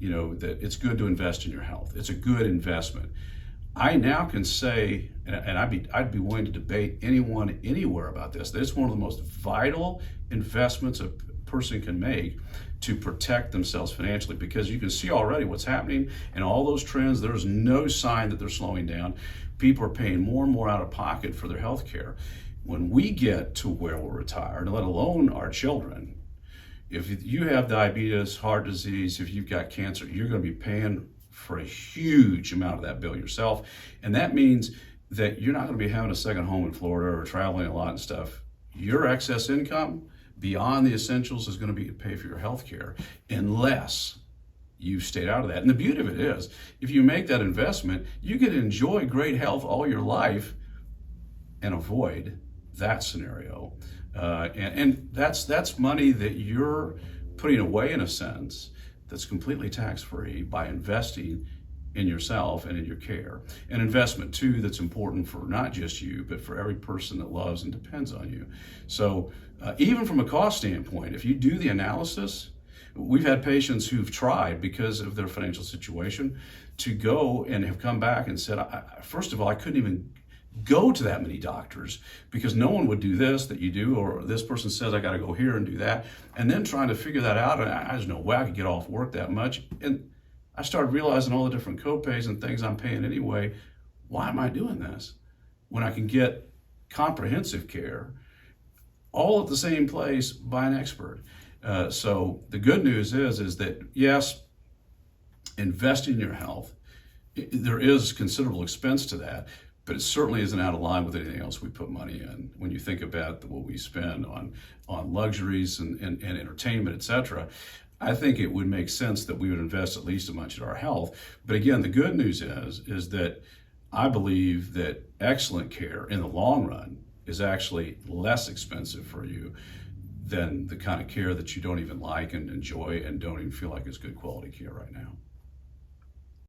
that it's good to invest in your health. It's a good investment. I now can say, and I'd be willing to debate anyone anywhere about this, that it's one of the most vital investments a person can make to protect themselves financially, because you can see already what's happening and all those trends. There's no sign that they're slowing down. People are paying more and more out of pocket for their health care. When we get to where we're retired, let alone our children, if you have diabetes, heart disease, if you've got cancer, you're going to be paying for a huge amount of that bill yourself. And that means that you're not going to be having a second home in Florida or traveling a lot and stuff. Your excess income beyond the essentials is going to be to pay for your health care, unless you've stayed out of that. And the beauty of it is, if you make that investment, you can enjoy great health all your life and avoid that scenario. And that's money that you're putting away, in a sense, that's completely tax-free by investing in yourself and in your care. An investment, too, that's important for not just you, but for every person that loves and depends on you. So even from a cost standpoint, if you do the analysis, we've had patients who've tried, because of their financial situation, to go and have come back and said, first of all, I couldn't even go to that many doctors because no one would do this that you do, or this person says I got to go here and do that, and then trying to figure that out. And there's no way I could get off work that much. And I started realizing all the different copays and things I'm paying anyway. Why am I doing this when I can get comprehensive care all at the same place by an expert? So the good news is that, yes, investing in your health, there is considerable expense to that, but it certainly isn't out of line with anything else we put money in. When you think about what we spend on luxuries and entertainment, etc., I think it would make sense that we would invest at least as much in our health. But again, the good news is that I believe that excellent care in the long run is actually less expensive for you than the kind of care that you don't even like and enjoy and don't even feel like is good quality care right now.